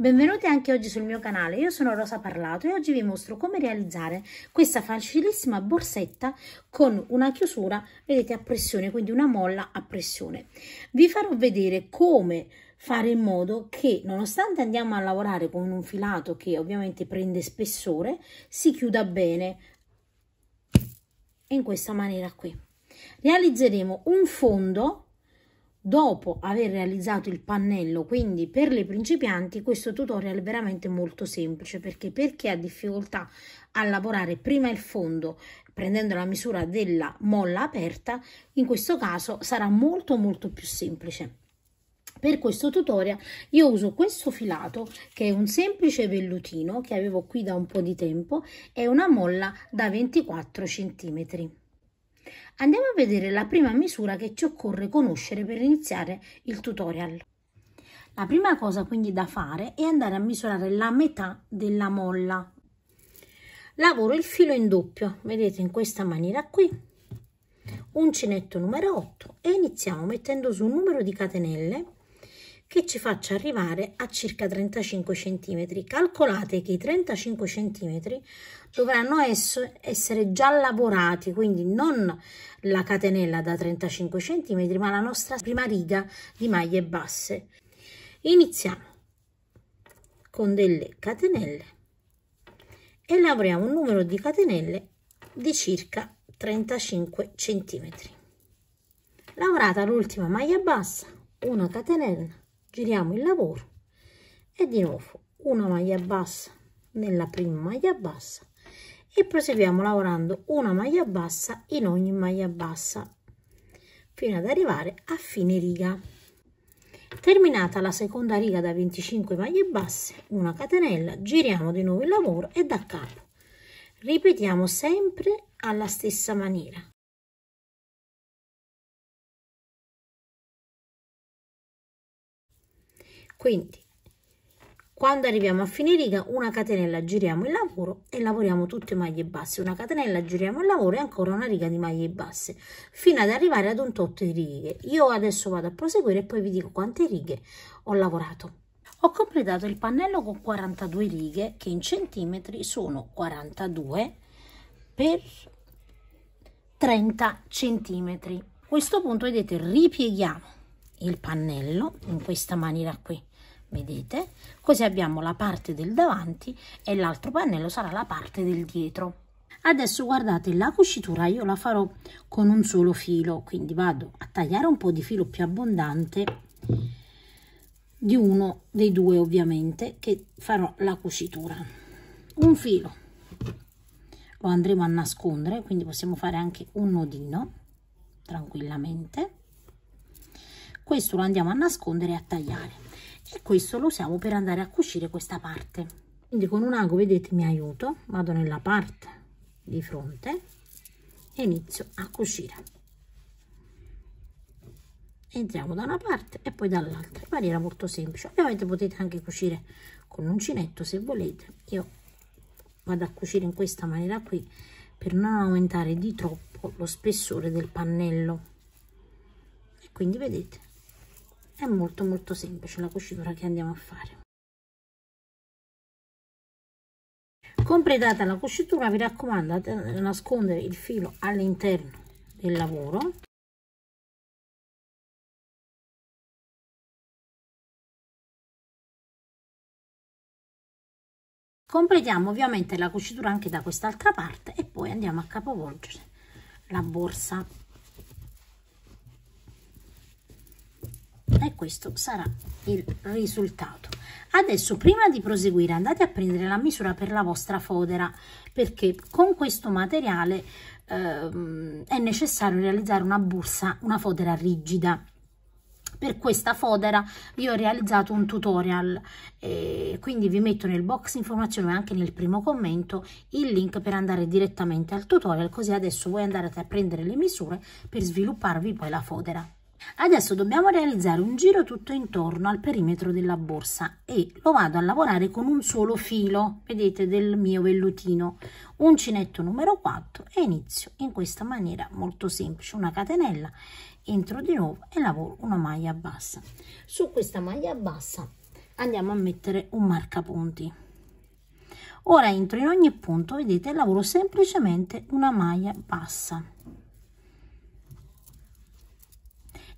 Benvenuti anche oggi sul mio canale, io sono Rosa Parlato e oggi vi mostro come realizzare questa facilissima borsetta con una chiusura, vedete, a pressione, quindi una molla a pressione. Vi farò vedere come fare in modo che, nonostante andiamo a lavorare con un filato che ovviamente prende spessore, si chiuda bene in questa maniera qui. Realizzeremo un fondo dopo aver realizzato il pannello, quindi per le principianti questo tutorial è veramente molto semplice, perché per chi ha difficoltà a lavorare prima il fondo prendendo la misura della molla aperta, in questo caso sarà molto più semplice. Per questo tutorial io uso questo filato che è un semplice vellutino che avevo qui da un po' di tempo e una molla da 24 cm. Andiamo a vedere la prima misura che ci occorre conoscere per iniziare il tutorial. La prima cosa quindi da fare è andare a misurare la metà della molla. Lavoro il filo in doppio, vedete, in questa maniera qui, uncinetto numero 8, e iniziamo mettendo su un numero di catenelle che ci faccia arrivare a circa 35 cm. Calcolate che i 35 cm dovranno essere già lavorati, quindi non la catenella da 35 cm, ma la nostra prima riga di maglie basse. Iniziamo con delle catenelle e lavoriamo un numero di catenelle di circa 35 cm. Lavorata l'ultima maglia bassa, una catenella, giriamo il lavoro e di nuovo una maglia bassa nella prima maglia bassa e proseguiamo lavorando una maglia bassa in ogni maglia bassa fino ad arrivare a fine riga. Terminata la seconda riga da 25 maglie basse, una catenella, giriamo di nuovo il lavoro e da capo ripetiamo sempre alla stessa maniera. Quindi quando arriviamo a fine riga, una catenella, giriamo il lavoro e lavoriamo tutte maglie basse, una catenella, giriamo il lavoro e ancora una riga di maglie basse fino ad arrivare ad un tot di righe. Io adesso vado a proseguire e poi vi dico quante righe ho lavorato. Ho completato il pannello con 42 righe che in centimetri sono 42 per 30 centimetri. A questo punto, vedete, ripieghiamo il pannello in questa maniera qui. Vedete? Così abbiamo la parte del davanti e l'altro pannello sarà la parte del dietro. Adesso guardate, la cucitura io la farò con un solo filo, quindi vado a tagliare un po' di filo più abbondante di uno dei due, ovviamente, che farò la cucitura. Un filo lo andremo a nascondere, quindi possiamo fare anche un nodino tranquillamente. Questo lo andiamo a nascondere e a tagliare. E questo lo usiamo per andare a cucire questa parte. Quindi con un ago, vedete, mi aiuto, vado nella parte di fronte e inizio a cucire. Entriamo da una parte e poi dall'altra in maniera molto semplice. Ovviamente potete anche cucire con l'uncinetto se volete. Io vado a cucire in questa maniera qui per non aumentare di troppo lo spessore del pannello. E quindi vedete, è molto semplice la cucitura che andiamo a fare. Completata la cucitura, vi raccomando di nascondere il filo all'interno del lavoro. Completiamo ovviamente la cucitura anche da quest'altra parte e poi andiamo a capovolgere la borsa. E questo sarà il risultato. Adesso, prima di proseguire, andate a prendere la misura per la vostra fodera, perché con questo materiale è necessario realizzare una borsa, una fodera rigida. Per questa fodera io ho realizzato un tutorial, quindi vi metto nel box informazioni e anche nel primo commento il link per andare direttamente al tutorial, così adesso voi andate a prendere le misure per svilupparvi poi la fodera. Adesso dobbiamo realizzare un giro tutto intorno al perimetro della borsa e lo vado a lavorare con un solo filo, vedete, del mio vellutino, uncinetto numero 4, e inizio in questa maniera molto semplice, una catenella, entro di nuovo e lavoro una maglia bassa. Su questa maglia bassa andiamo a mettere un marcapunti. Ora entro in ogni punto, vedete, lavoro semplicemente una maglia bassa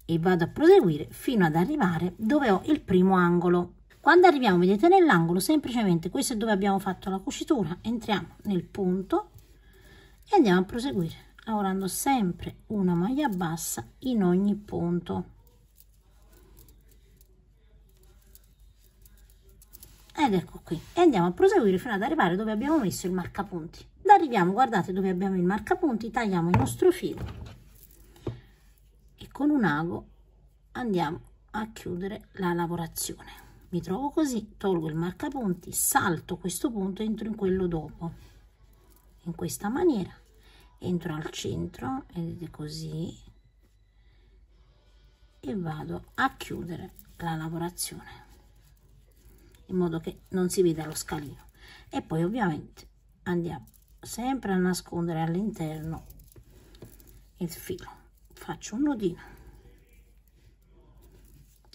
e vado a proseguire fino ad arrivare dove ho il primo angolo. Quando arriviamo, vedete, nell'angolo, semplicemente questo è dove abbiamo fatto la cucitura, entriamo nel punto e andiamo a proseguire lavorando sempre una maglia bassa in ogni punto. Ed ecco qui, e andiamo a proseguire fino ad arrivare dove abbiamo messo il marcapunti. Arriviamo, guardate dove abbiamo il marcapunti, tagliamo il nostro filo e con un ago andiamo a chiudere la lavorazione. Mi trovo così, tolgo il marcapunti, salto questo punto e entro in quello dopo. In questa maniera entro al centro, vedete, così, e vado a chiudere la lavorazione in modo che non si veda lo scalino. E poi ovviamente andiamo sempre a nascondere all'interno il filo. Faccio un nodino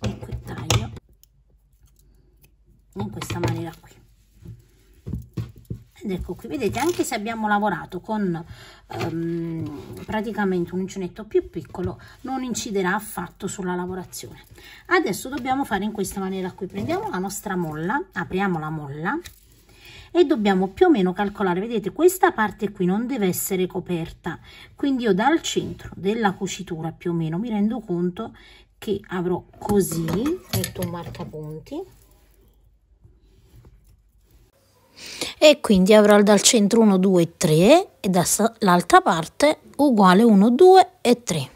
e qui taglio in questa maniera qui. Ed ecco qui, vedete, anche se abbiamo lavorato con praticamente un uncinetto più piccolo, non inciderà affatto sulla lavorazione. Adesso dobbiamo fare in questa maniera qui. Prendiamo la nostra molla, apriamo la molla e dobbiamo più o meno calcolare, vedete, questa parte qui non deve essere coperta, quindi io dal centro della cucitura più o meno mi rendo conto che avrò così, metto un marcapunti e quindi avrò dal centro 1, 2, 3 e dall'altra parte uguale 1, 2 e 3.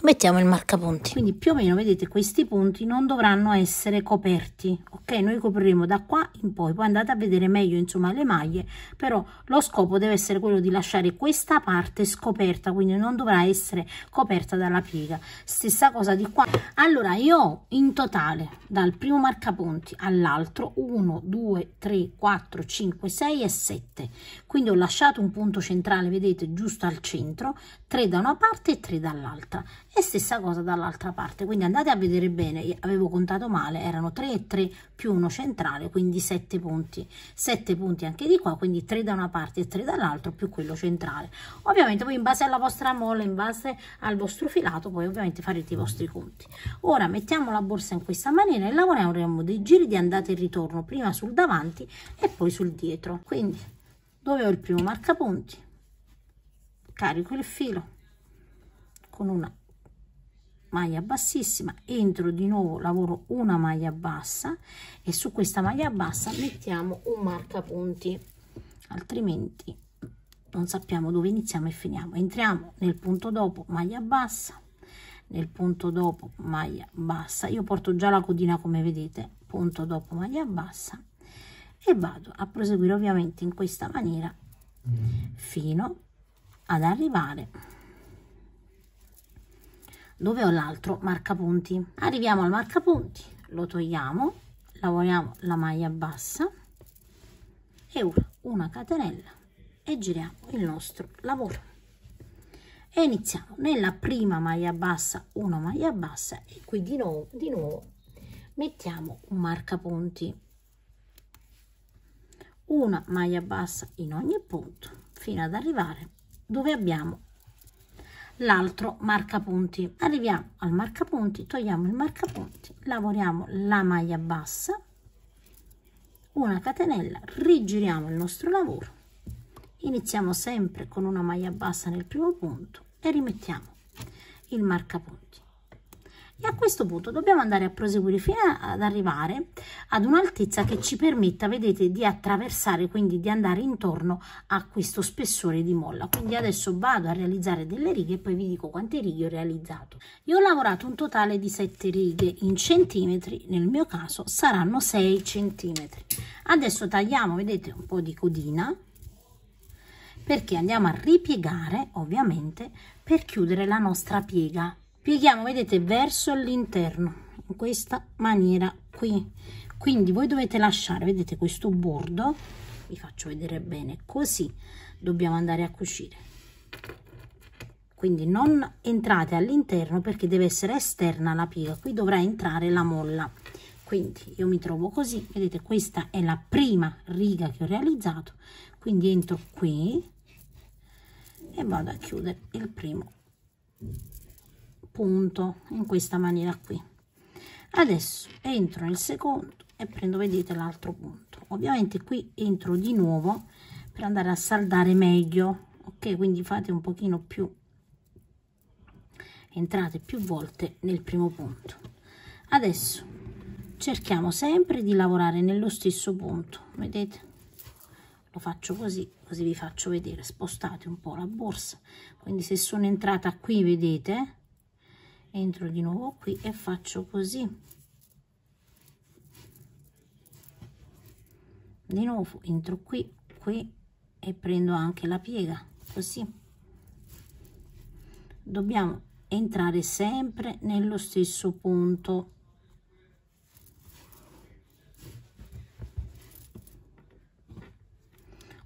Mettiamo il marcapunti. Quindi più o meno, vedete, questi punti non dovranno essere coperti, ok? Noi copriremo da qua in poi andate a vedere meglio, insomma, le maglie, però lo scopo deve essere quello di lasciare questa parte scoperta, quindi non dovrà essere coperta dalla piega. Stessa cosa di qua. Allora io ho in totale dal primo marcapunti all'altro 1, 2, 3, 4, 5, 6 e 7, quindi ho lasciato un punto centrale, vedete, giusto al centro, 3 da una parte e 3 dall'altra, e stessa cosa dall'altra parte. Quindi andate a vedere bene, avevo contato male, erano 3 e 3 più uno centrale, quindi 7 punti, 7 punti anche di qua, quindi 3 da una parte e 3 dall'altro più quello centrale. Ovviamente poi in base alla vostra molla, in base al vostro filato, poi ovviamente farete i vostri conti. Ora mettiamo la borsa in questa maniera e lavoriamo dei giri di andata e ritorno, prima sul davanti e poi sul dietro. Quindi dove ho il primo marcapunti, carico il filo con una maglia bassissima, entro di nuovo, lavoro una maglia bassa e su questa maglia bassa mettiamo un marcapunti, altrimenti non sappiamo dove iniziamo e finiamo. Entriamo nel punto dopo, maglia bassa, nel punto dopo maglia bassa, io porto già la codina come vedete, punto dopo maglia bassa, e vado a proseguire ovviamente in questa maniera fino ad arrivare dove ho l'altro marcapunti. Arriviamo al marcapunti, lo togliamo, lavoriamo la maglia bassa e ora una catenella e giriamo il nostro lavoro e iniziamo nella prima maglia bassa, una maglia bassa, e qui di nuovo mettiamo un marcapunti, una maglia bassa in ogni punto fino ad arrivare dove abbiamo l'altro marcapunti. Arriviamo al marcapunti, togliamo il marcapunti, lavoriamo la maglia bassa, una catenella, rigiriamo il nostro lavoro, iniziamo sempre con una maglia bassa nel primo punto e rimettiamo il marcapunti. E a questo punto dobbiamo andare a proseguire fino ad arrivare ad un'altezza che ci permetta, vedete, di attraversare, quindi di andare intorno a questo spessore di molla. Quindi adesso vado a realizzare delle righe e poi vi dico quante righe ho realizzato. Io ho lavorato un totale di 7 righe, in centimetri nel mio caso saranno 6 centimetri. Adesso tagliamo, vedete, un po' di codina, perché andiamo a ripiegare ovviamente per chiudere la nostra piega. Pieghiamo, vedete, verso l'interno in questa maniera qui, quindi voi dovete lasciare, vedete, questo bordo, vi faccio vedere bene, così dobbiamo andare a cucire, quindi non entrate all'interno perché deve essere esterna la piega, qui dovrà entrare la molla, quindi io mi trovo così, vedete, questa è la prima riga che ho realizzato, quindi entro qui e vado a chiudere il primo punto in questa maniera qui. Adesso entro nel secondo e prendo, vedete, l'altro punto. Ovviamente qui entro di nuovo per andare a saldare meglio, ok? Quindi fate un pochino più, entrate più volte nel primo punto. Adesso cerchiamo sempre di lavorare nello stesso punto, vedete? Lo faccio così, così vi faccio vedere. Spostate un po' la borsa, quindi se sono entrata qui, vedete, entro di nuovo qui e faccio così. Di nuovo entro qui e prendo anche la piega, così. Dobbiamo entrare sempre nello stesso punto.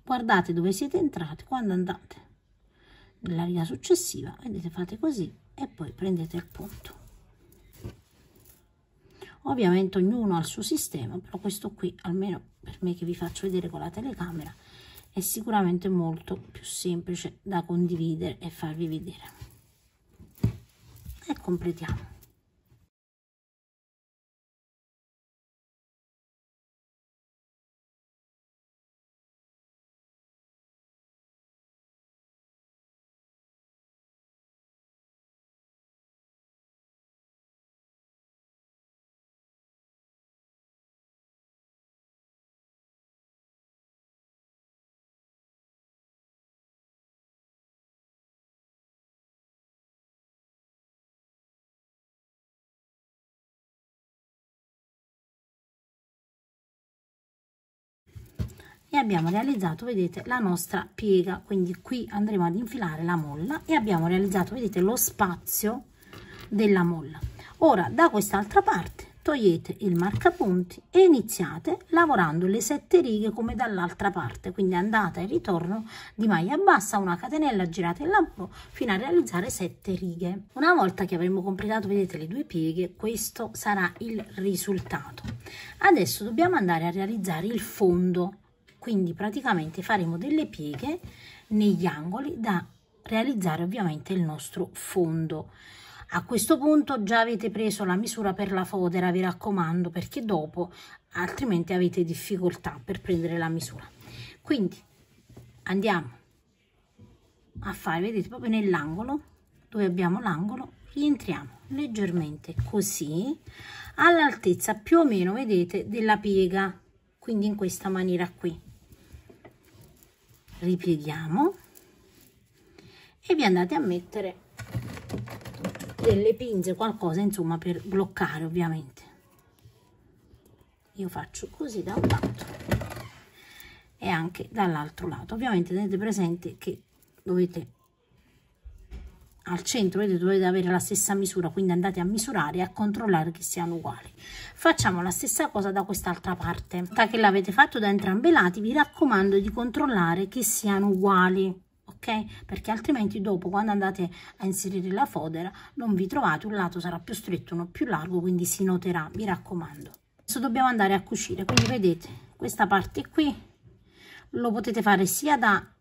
Guardate dove siete entrati, quando andate nella riga successiva, vedete, fate così e poi prendete il punto. Ovviamente ognuno ha il suo sistema, però questo qui, almeno per me che vi faccio vedere con la telecamera, è sicuramente molto più semplice da condividere e farvi vedere. E completiamo. E abbiamo realizzato, vedete, la nostra piega, quindi qui andremo ad infilare la molla e abbiamo realizzato, vedete, lo spazio della molla. Ora da quest'altra parte togliete il marcapunti e iniziate lavorando le 7 righe come dall'altra parte, quindi andata e ritorno di maglia bassa, una catenella, girate il lavoro fino a realizzare 7 righe. Una volta che avremo completato, vedete, le 2 pieghe, questo sarà il risultato. Adesso dobbiamo andare a realizzare il fondo, quindi praticamente faremo delle pieghe negli angoli da realizzare ovviamente il nostro fondo. A questo punto già avete preso la misura per la fodera, vi raccomando, perché dopo altrimenti avete difficoltà per prendere la misura. Quindi andiamo a fare, vedete, proprio nell'angolo dove abbiamo l'angolo, rientriamo leggermente così all'altezza più o meno, vedete, della piega, quindi in questa maniera qui. Ripieghiamo e vi andate a mettere delle pinze, qualcosa insomma per bloccare, ovviamente. Io faccio così da un lato e anche dall'altro lato. Ovviamente tenete presente che dovete al centro, vedete, dovete avere la stessa misura, quindi andate a misurare e a controllare che siano uguali. Facciamo la stessa cosa da quest'altra parte. Da che l'avete fatto da entrambi i lati, vi raccomando di controllare che siano uguali, ok? Perché altrimenti dopo, quando andate a inserire la fodera, non vi trovate, un lato sarà più stretto, uno più largo, quindi si noterà, mi raccomando. Adesso dobbiamo andare a cucire, quindi vedete, questa parte qui lo potete fare sia da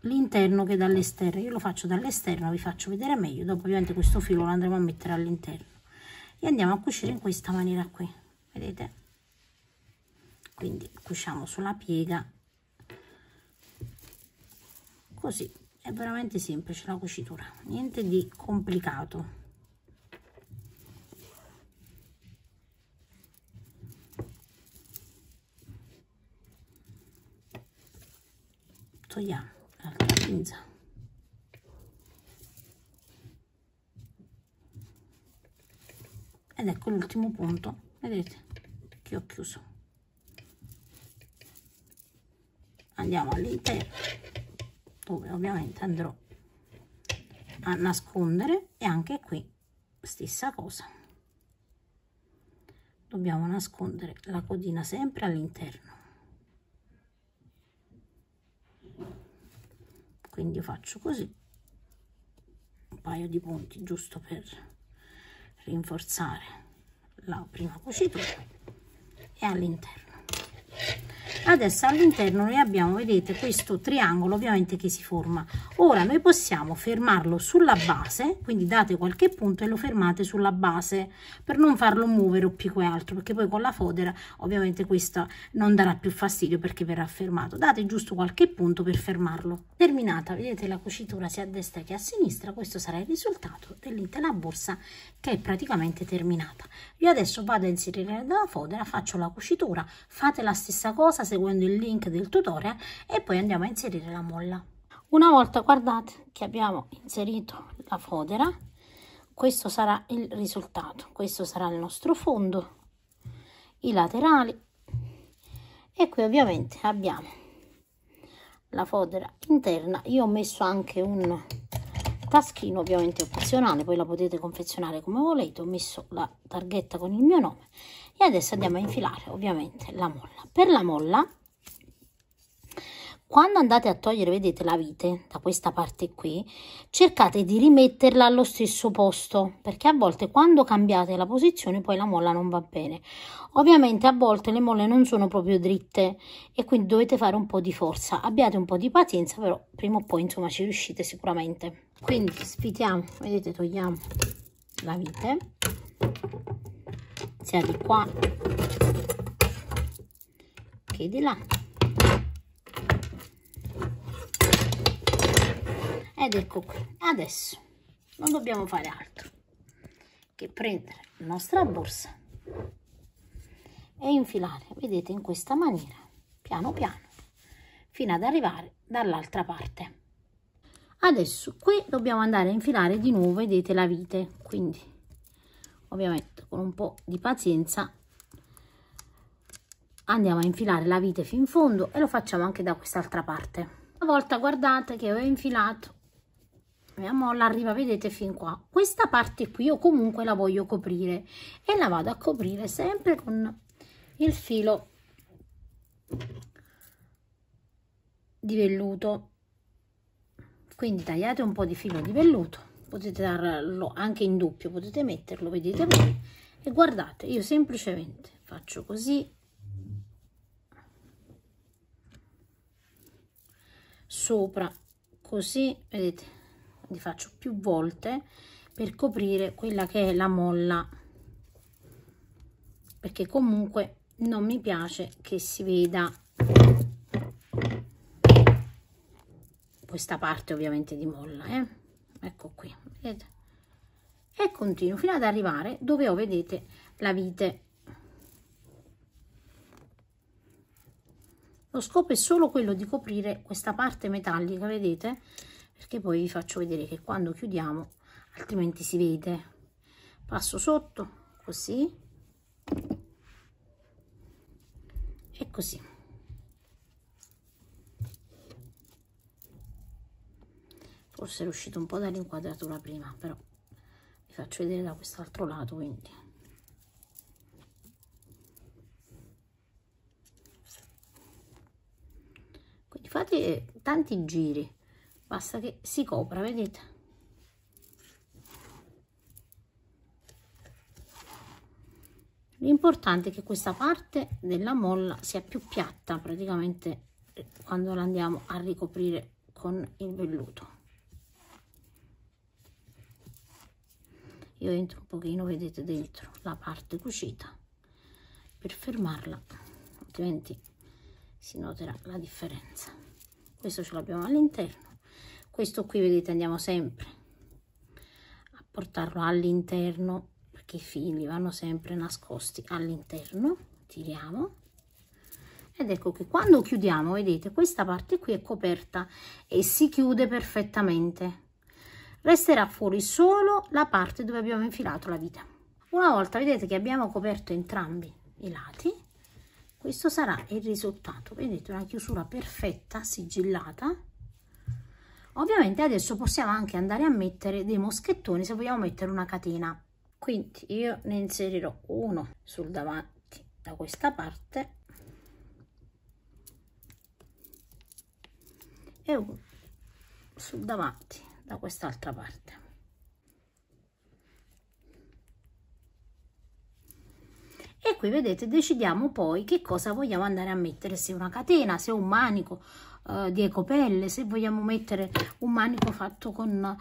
l'interno che dall'esterno. Io lo faccio dall'esterno, vi faccio vedere meglio. Dopo ovviamente questo filo lo andremo a mettere all'interno e andiamo a cucire in questa maniera qui, vedete? Quindi cuciamo sulla piega così. È veramente semplice la cucitura, niente di complicato. Togliamo l'altra pinza ed ecco l'ultimo punto, vedete, che ho chiuso. Andiamo all'interno, dove ovviamente andrò a nascondere, e anche qui stessa cosa, dobbiamo nascondere la codina sempre all'interno. Quindi io faccio così, un paio di punti giusto per rinforzare la prima cucitura e all'interno. Adesso all'interno noi abbiamo, vedete, questo triangolo ovviamente che si forma. Ora noi possiamo fermarlo sulla base, quindi date qualche punto e lo fermate sulla base per non farlo muovere o più che altro, perché poi con la fodera ovviamente questo non darà più fastidio perché verrà fermato. Date giusto qualche punto per fermarlo. Terminata, vedete la cucitura sia a destra che a sinistra, questo sarà il risultato dell'intera borsa che è praticamente terminata. Io adesso vado a inserire nella fodera, faccio la cucitura, fate la stessa cosa seguendo il link del tutorial e poi andiamo a inserire la molla. Una volta guardate che abbiamo inserito la fodera, questo sarà il risultato. Questo sarà il nostro fondo, i laterali e qui ovviamente abbiamo la fodera interna. Io ho messo anche un taschino ovviamente opzionale, poi la potete confezionare come volete. Ho messo la targhetta con il mio nome e adesso andiamo a infilare ovviamente la molla. Per la molla, quando andate a togliere, vedete, la vite da questa parte qui, cercate di rimetterla allo stesso posto, perché a volte quando cambiate la posizione poi la molla non va bene. Ovviamente a volte le molle non sono proprio dritte e quindi dovete fare un po' di forza. Abbiate un po' di pazienza, però prima o poi insomma ci riuscite sicuramente. Quindi sfitiamo, vedete, togliamo la vite sia di qua che di là. Ed ecco qui. Adesso non dobbiamo fare altro che prendere la nostra borsa e infilare, vedete, in questa maniera, piano piano, fino ad arrivare dall'altra parte. Adesso qui dobbiamo andare a infilare di nuovo, vedete, la vite, quindi ovviamente con un po' di pazienza andiamo a infilare la vite fin in fondo e lo facciamo anche da quest'altra parte. Una volta guardate che ho infilato, la mia molla arriva, vedete, fin qua. Questa parte qui io comunque la voglio coprire e la vado a coprire sempre con il filo di velluto. Quindi tagliate un po' di filo di velluto, potete darlo anche in doppio, potete metterlo, vedete voi, e guardate, io semplicemente faccio così sopra, così, vedete, li faccio più volte per coprire quella che è la molla, perché comunque non mi piace che si veda questa parte ovviamente di molla, ecco qui, vedete, e continuo fino ad arrivare dove ho, vedete, la vite. Lo scopo è solo quello di coprire questa parte metallica, vedete, perché poi vi faccio vedere che quando chiudiamo altrimenti si vede. Passo sotto così e così. Forse è uscito un po' dall'inquadratura prima, però vi faccio vedere da quest'altro lato, quindi fate tanti giri, basta che si copra, vedete. L'importante è che questa parte della molla sia più piatta praticamente quando la andiamo a ricoprire con il velluto. Io entro un pochino, vedete, dentro la parte cucita per fermarla, altrimenti si noterà la differenza. Questo ce l'abbiamo all'interno, questo qui, vedete, andiamo sempre a portarlo all'interno perché i fili vanno sempre nascosti all'interno. Tiriamo ed ecco che quando chiudiamo, vedete, questa parte qui è coperta e si chiude perfettamente. Resterà fuori solo la parte dove abbiamo infilato la vite. Una volta, vedete, che abbiamo coperto entrambi i lati, questo sarà il risultato, vedete, una chiusura perfetta, sigillata. Ovviamente adesso possiamo anche andare a mettere dei moschettoni se vogliamo mettere una catena. Quindi io ne inserirò uno sul davanti da questa parte e uno sul davanti da quest'altra parte. E qui vedete, decidiamo poi che cosa vogliamo andare a mettere, se una catena, se un manico di ecopelle, se vogliamo mettere un manico fatto con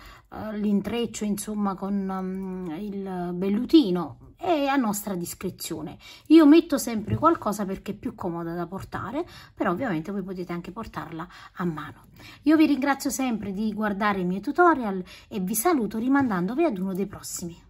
l'intreccio, insomma con il vellutino, è a nostra discrezione. Io metto sempre qualcosa perché è più comoda da portare, però ovviamente voi potete anche portarla a mano. Io vi ringrazio sempre di guardare i miei tutorial e vi saluto rimandandovi ad uno dei prossimi.